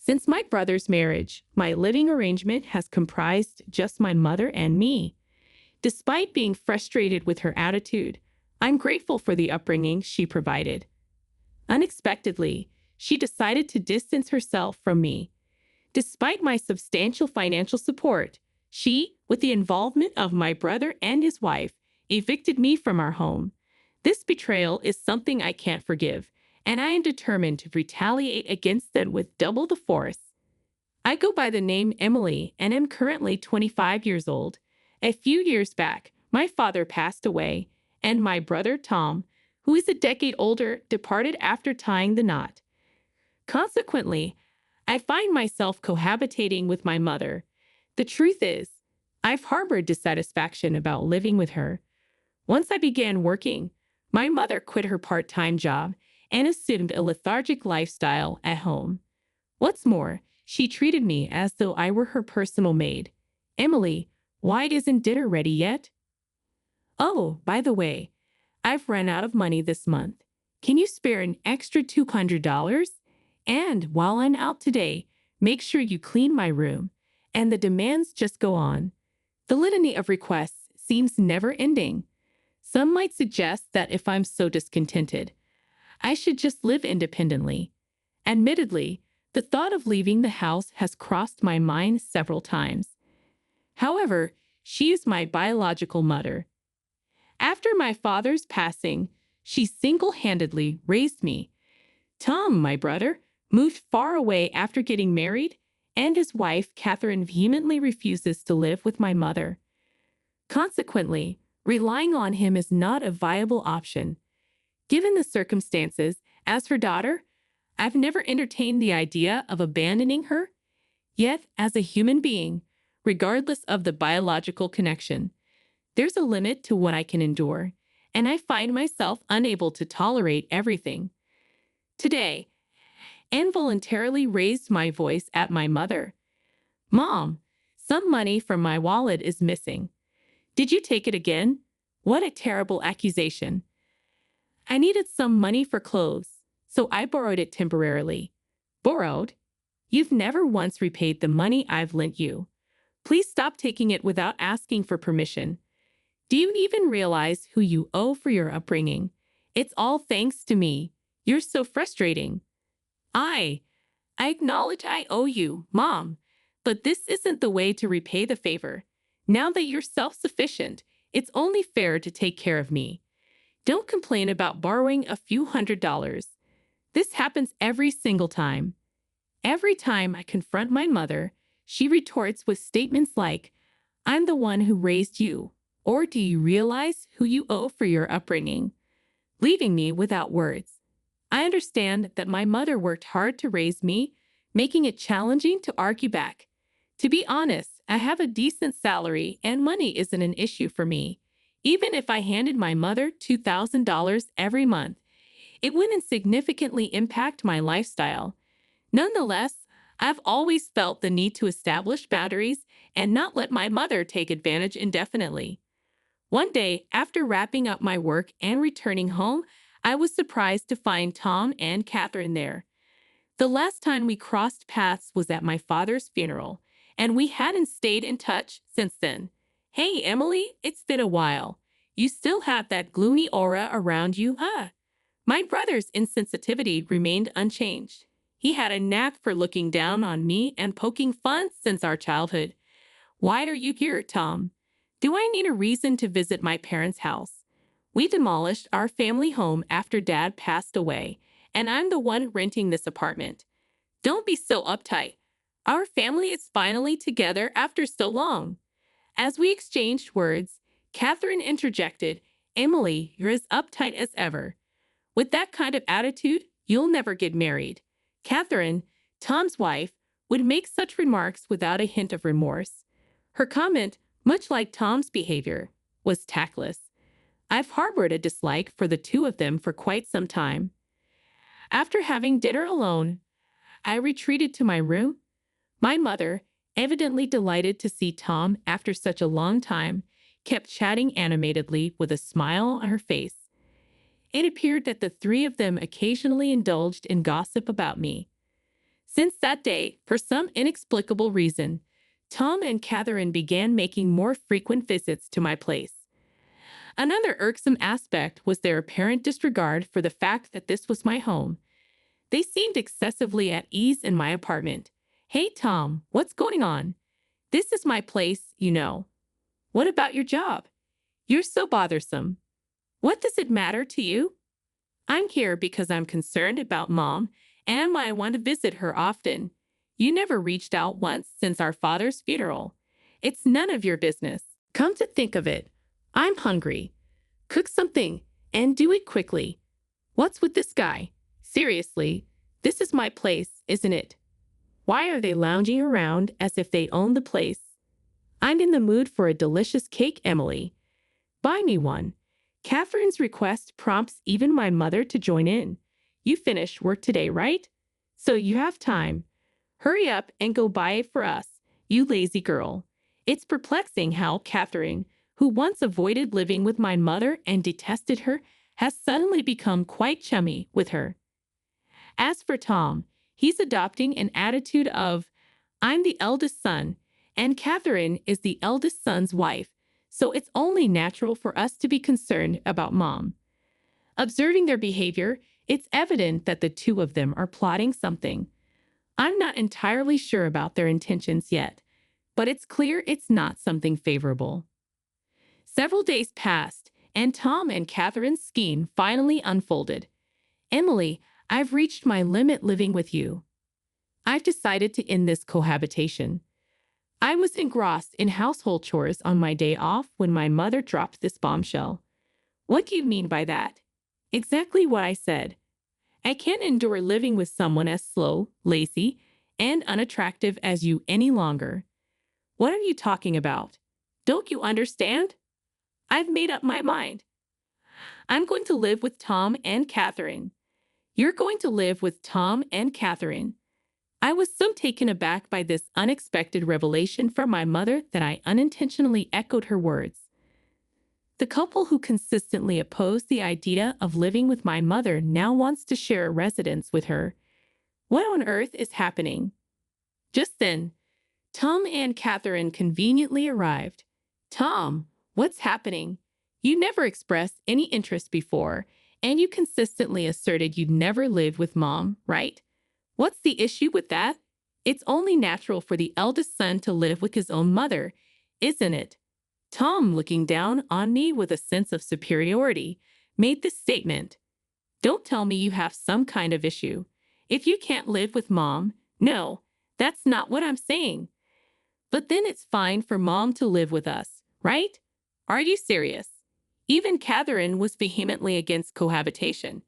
Since my brother's marriage, my living arrangement has comprised just my mother and me. Despite being frustrated with her attitude, I'm grateful for the upbringing she provided. Unexpectedly, she decided to distance herself from me. Despite my substantial financial support, she, with the involvement of my brother and his wife, evicted me from our home. This betrayal is something I can't forgive, and I am determined to retaliate against them with double the force. I go by the name Emily and am currently 25 years old. A few years back, my father passed away, and my brother Tom, who is a decade older, departed after tying the knot. Consequently, I find myself cohabitating with my mother. The truth is, I've harbored dissatisfaction about living with her. Once I began working, my mother quit her part-time job and assumed a lethargic lifestyle at home. What's more, she treated me as though I were her personal maid. Emily, why isn't dinner ready yet? Oh, by the way, I've run out of money this month. Can you spare an extra $200? And while I'm out today, make sure you clean my room. And the demands just go on. The litany of requests seems never ending. Some might suggest that if I'm so discontented, I should just live independently. Admittedly, the thought of leaving the house has crossed my mind several times. However, she is my biological mother. After my father's passing, she single-handedly raised me. Tom, my brother, moved far away after getting married, and his wife, Catherine, vehemently refuses to live with my mother. Consequently, relying on him is not a viable option. Given the circumstances, as her daughter, I've never entertained the idea of abandoning her. Yet, as a human being, regardless of the biological connection, there's a limit to what I can endure, and I find myself unable to tolerate everything. Today, involuntarily raised my voice at my mother. Mom, some money from my wallet is missing. Did you take it again? What a terrible accusation. I needed some money for clothes, so I borrowed it temporarily. Borrowed? You've never once repaid the money I've lent you. Please stop taking it without asking for permission. Do you even realize who you owe for your upbringing? It's all thanks to me. You're so frustrating. I acknowledge I owe you, Mom, but this isn't the way to repay the favor. Now that you're self-sufficient, it's only fair to take care of me. Don't complain about borrowing a few $100s. This happens every single time. Every time I confront my mother, she retorts with statements like, I'm the one who raised you, or do you realize who you owe for your upbringing? Leaving me without words. I understand that my mother worked hard to raise me, making it challenging to argue back. To be honest, I have a decent salary and money isn't an issue for me. Even if I handed my mother $2,000 every month, it wouldn't significantly impact my lifestyle. Nonetheless, I've always felt the need to establish boundaries and not let my mother take advantage indefinitely. One day, after wrapping up my work and returning home, I was surprised to find Tom and Catherine there. The last time we crossed paths was at my father's funeral, and we hadn't stayed in touch since then. Hey, Emily, it's been a while. You still have that gloomy aura around you, huh? My brother's insensitivity remained unchanged. He had a knack for looking down on me and poking fun since our childhood. Why are you here, Tom? Do I need a reason to visit my parents' house? We demolished our family home after Dad passed away, and I'm the one renting this apartment. Don't be so uptight. Our family is finally together after so long. As we exchanged words, Catherine interjected, Emily, you're as uptight as ever. With that kind of attitude, you'll never get married. Catherine, Tom's wife, would make such remarks without a hint of remorse. Her comment, much like Tom's behavior, was tactless. I've harbored a dislike for the two of them for quite some time. After having dinner alone, I retreated to my room. My mother, evidently delighted to see Tom after such a long time, kept chatting animatedly with a smile on her face. It appeared that the three of them occasionally indulged in gossip about me. Since that day, for some inexplicable reason, Tom and Catherine began making more frequent visits to my place. Another irksome aspect was their apparent disregard for the fact that this was my home. They seemed excessively at ease in my apartment. "Hey, Tom, what's going on? This is my place, you know. What about your job? You're so bothersome. What does it matter to you? I'm here because I'm concerned about Mom and I want to visit her often. You never reached out once since our father's funeral. It's none of your business. Come to think of it, I'm hungry. Cook something and do it quickly. What's with this guy? Seriously, this is my place, isn't it? Why are they lounging around as if they own the place? I'm in the mood for a delicious cake, Emily. Buy me one." Catherine's request prompts even my mother to join in. "You finished work today, right? So you have time. Hurry up and go buy it for us, you lazy girl." It's perplexing how Catherine, who once avoided living with my mother and detested her, has suddenly become quite chummy with her. As for Tom, he's adopting an attitude of, "I'm the eldest son, and Catherine is the eldest son's wife, so it's only natural for us to be concerned about Mom." Observing their behavior, it's evident that the two of them are plotting something. I'm not entirely sure about their intentions yet, but it's clear it's not something favorable. Several days passed, and Tom and Catherine's scheme finally unfolded. "Emily, I've reached my limit living with you. I've decided to end this cohabitation." I was engrossed in household chores on my day off when my mother dropped this bombshell. "What do you mean by that?" "Exactly what I said. I can't endure living with someone as slow, lazy, and unattractive as you any longer." "What are you talking about? Don't you understand? I've made up my mind. I'm going to live with Tom and Catherine." "You're going to live with Tom and Catherine?" I was so taken aback by this unexpected revelation from my mother that I unintentionally echoed her words. The couple who consistently opposed the idea of living with my mother now wants to share a residence with her. What on earth is happening? Just then, Tom and Catherine conveniently arrived. "Tom, what's happening? You never expressed any interest before, and you consistently asserted you'd never live with Mom, right? What's the issue with that? It's only natural for the eldest son to live with his own mother, isn't it?" Tom, looking down on me with a sense of superiority, made this statement. "Don't tell me you have some kind of issue. If you can't live with Mom, no, that's not what I'm saying. But then it's fine for Mom to live with us, right? Are you serious?" Even Catherine was vehemently against cohabitation.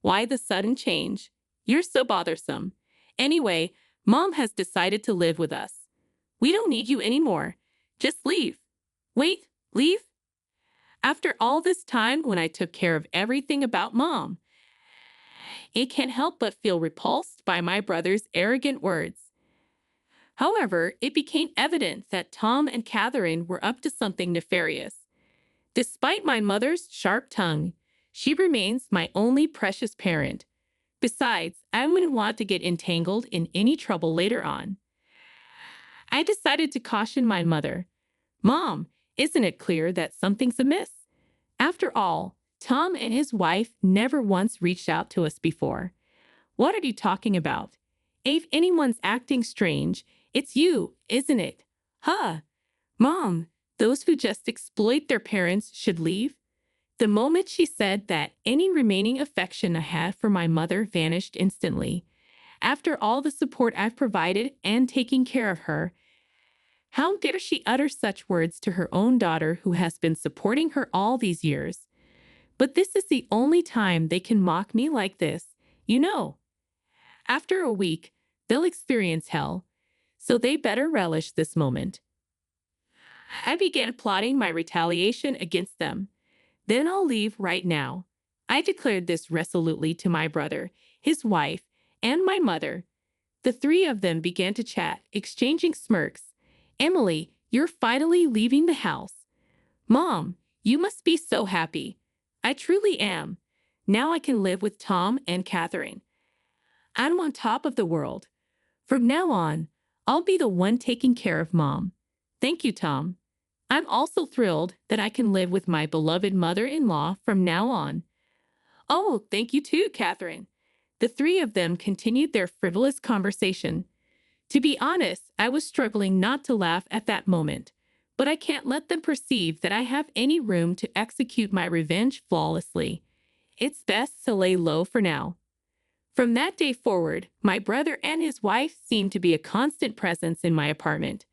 "Why the sudden change? You're so bothersome. Anyway, Mom has decided to live with us. We don't need you anymore. Just leave." "Wait, leave? After all this time when I took care of everything about Mom?" It can't help but feel repulsed by my brother's arrogant words. However, it became evident that Tom and Catherine were up to something nefarious. Despite my mother's sharp tongue, she remains my only precious parent. Besides, I wouldn't want to get entangled in any trouble later on. I decided to caution my mother. "Mom, isn't it clear that something's amiss? After all, Tom and his wife never once reached out to us before. What are you talking about? If anyone's acting strange, it's you, isn't it? Huh? Mom, those who just exploit their parents should leave." The moment she said that, any remaining affection I had for my mother vanished instantly. After all the support I've provided and taking care of her, how dare she utter such words to her own daughter who has been supporting her all these years? But this is the only time they can mock me like this, you know. After a week, they'll experience hell, so they better relish this moment. I began plotting my retaliation against them. "Then I'll leave right now." I declared this resolutely to my brother, his wife, and my mother. The three of them began to chat, exchanging smirks. "Emily, you're finally leaving the house. Mom, you must be so happy." "I truly am. Now I can live with Tom and Catherine. I'm on top of the world." From now on, I'll be the one taking care of Mom. Thank you, Tom. I'm also thrilled that I can live with my beloved mother-in-law from now on. Oh, thank you too, Catherine. The three of them continued their frivolous conversation. To be honest, I was struggling not to laugh at that moment, but I can't let them perceive that I have any room to execute my revenge flawlessly. It's best to lay low for now. From that day forward, my brother and his wife seemed to be a constant presence in my apartment.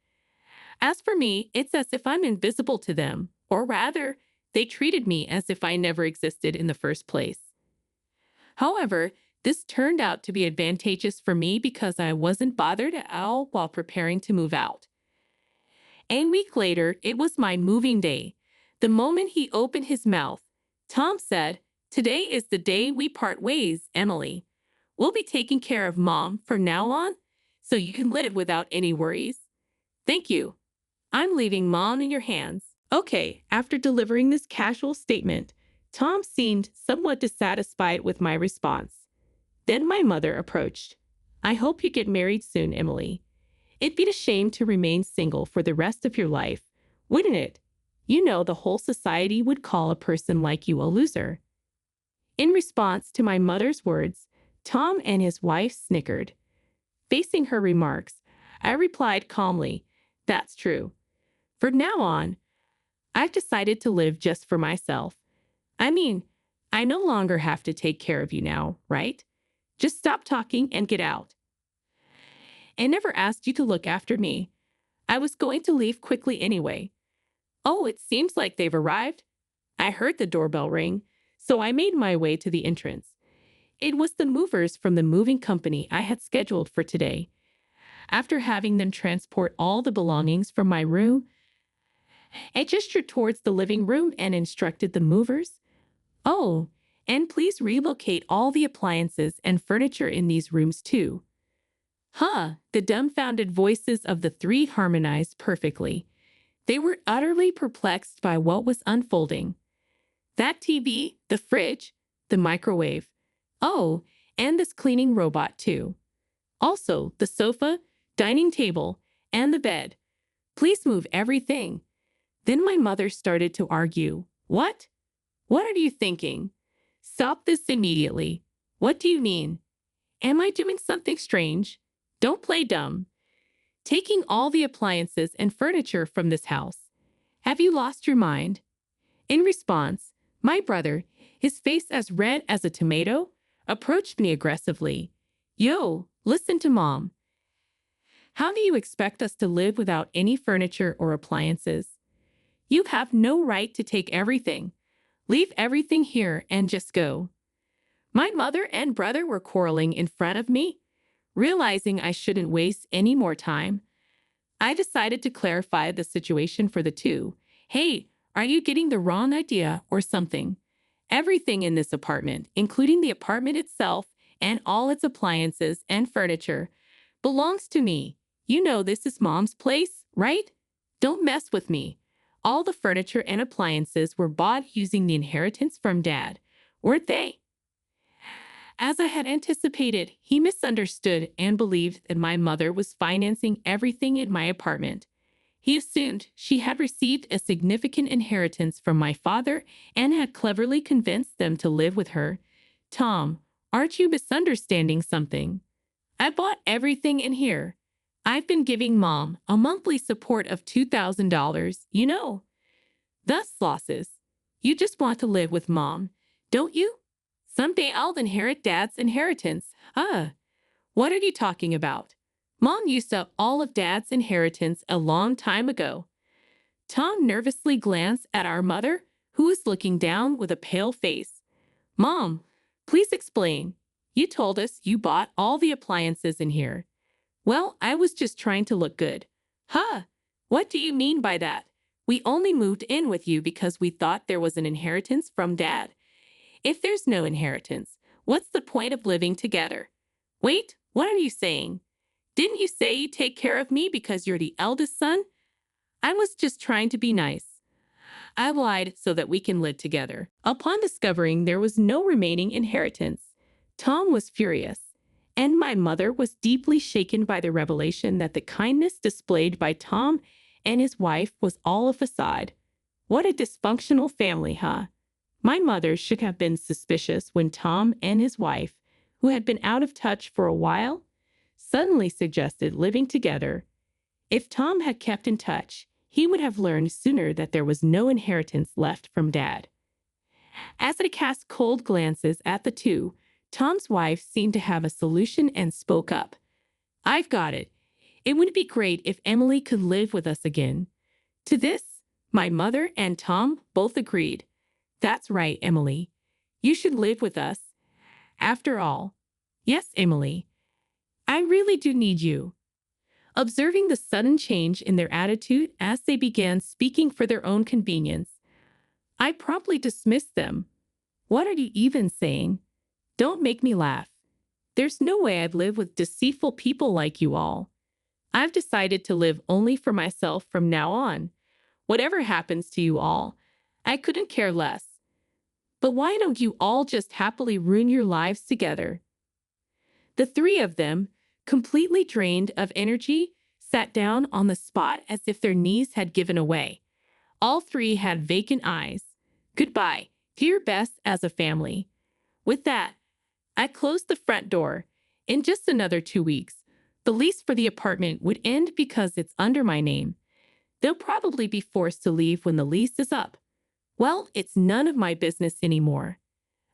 As for me, it's as if I'm invisible to them, or rather, they treated me as if I never existed in the first place. However, this turned out to be advantageous for me because I wasn't bothered at all while preparing to move out. A week later, it was my moving day. The moment he opened his mouth, Tom said, "Today is the day we part ways, Emily. We'll be taking care of Mom from now on, so you can live without any worries. Thank you. I'm leaving Mom in your hands." Okay, after delivering this casual statement, Tom seemed somewhat dissatisfied with my response. Then my mother approached. "I hope you get married soon, Emily. It'd be a shame to remain single for the rest of your life, wouldn't it? You know the whole society would call a person like you a loser." In response to my mother's words, Tom and his wife snickered. Facing her remarks, I replied calmly, "That's true. From now on, I've decided to live just for myself. I mean, I no longer have to take care of you now, right? Just stop talking and get out. I never asked you to look after me. I was going to leave quickly anyway." "Oh, it seems like they've arrived." I heard the doorbell ring, so I made my way to the entrance. It was the movers from the moving company I had scheduled for today. After having them transport all the belongings from my room, I gestured towards the living room and instructed the movers, "Oh, and please relocate all the appliances and furniture in these rooms too." Huh, the dumbfounded voices of the three harmonized perfectly. They were utterly perplexed by what was unfolding. That TV, the fridge, the microwave. Oh, and this cleaning robot too. Also, the sofa, dining table, and the bed. Please move everything. Then my mother started to argue. What? What are you thinking? Stop this immediately. What do you mean? Am I doing something strange? Don't play dumb. Taking all the appliances and furniture from this house. Have you lost your mind? In response, my brother, his face as red as a tomato, approached me aggressively. Yo, listen to Mom. How do you expect us to live without any furniture or appliances? You have no right to take everything. Leave everything here and just go. My mother and brother were quarreling in front of me. Realizing I shouldn't waste any more time, I decided to clarify the situation for the two. Hey, are you getting the wrong idea or something? Everything in this apartment, including the apartment itself and all its appliances and furniture, belongs to me. You know this is Mom's place, right? Don't mess with me. All the furniture and appliances were bought using the inheritance from Dad, weren't they? As I had anticipated, he misunderstood and believed that my mother was financing everything in my apartment. He assumed she had received a significant inheritance from my father and had cleverly convinced them to live with her. Tom, aren't you misunderstanding something? I bought everything in here. I've been giving Mom a monthly support of $2,000, you know. Thus losses. You just want to live with Mom, don't you? Someday I'll inherit Dad's inheritance. What are you talking about? Mom used up all of Dad's inheritance a long time ago. Tom nervously glanced at our mother, who was looking down with a pale face. Mom, please explain. You told us you bought all the appliances in here. Well, I was just trying to look good. What do you mean by that? We only moved in with you because we thought there was an inheritance from Dad. If there's no inheritance, what's the point of living together? Wait, what are you saying? Didn't you say you take care of me because you're the eldest son? I was just trying to be nice. I lied so that we can live together. Upon discovering there was no remaining inheritance, Tom was furious. And my mother was deeply shaken by the revelation that the kindness displayed by Tom and his wife was all a facade. What a dysfunctional family, huh? My mother should have been suspicious when Tom and his wife, who had been out of touch for a while, suddenly suggested living together. If Tom had kept in touch, he would have learned sooner that there was no inheritance left from Dad. As I cast cold glances at the two, Tom's wife seemed to have a solution and spoke up. "I've got it. It would be great if Emily could live with us again." To this, my mother and Tom both agreed. "That's right, Emily. You should live with us. After all, yes, Emily, I really do need you." Observing the sudden change in their attitude as they began speaking for their own convenience, I promptly dismissed them. "What are you even saying? Don't make me laugh. There's no way I'd live with deceitful people like you all. I've decided to live only for myself from now on. Whatever happens to you all, I couldn't care less. But why don't you all just happily ruin your lives together?" The three of them, completely drained of energy, sat down on the spot as if their knees had given away. All three had vacant eyes. Goodbye. Do your best as a family. With that, I closed the front door. In just another 2 weeks, the lease for the apartment would end because it's under my name. They'll probably be forced to leave when the lease is up. Well, it's none of my business anymore.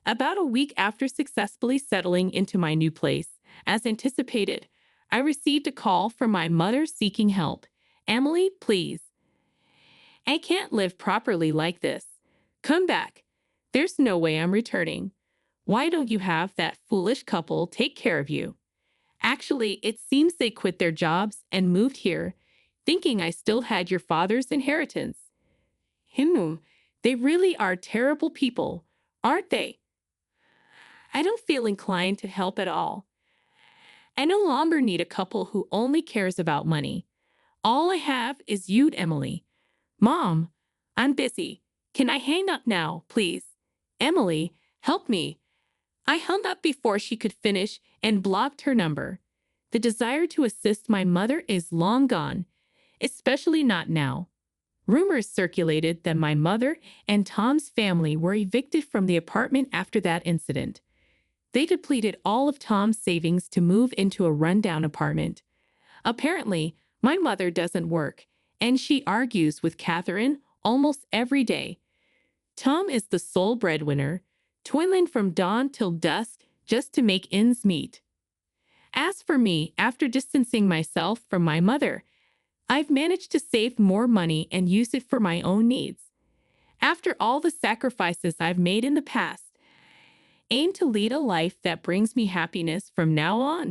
About a week after successfully settling into my new place, as anticipated, I received a call from my mother seeking help. "Emily, please. I can't live properly like this. Come back. There's no way I'm returning. Why don't you have that foolish couple take care of you?" Actually, it seems they quit their jobs and moved here, thinking I still had your father's inheritance. They really are terrible people, aren't they? I don't feel inclined to help at all. I no longer need a couple who only cares about money. All I have is you, Emily. Mom, I'm busy. Can I hang up now, please? Emily, help me. I hung up before she could finish and blocked her number. The desire to assist my mother is long gone, especially not now. Rumors circulated that my mother and Tom's family were evicted from the apartment after that incident. They depleted all of Tom's savings to move into a rundown apartment. Apparently, my mother doesn't work, and she argues with Catherine almost every day. Tom is the sole breadwinner, toiling from dawn till dusk just to make ends meet. As for me, after distancing myself from my mother, I've managed to save more money and use it for my own needs. After all the sacrifices I've made in the past, aim to lead a life that brings me happiness from now on.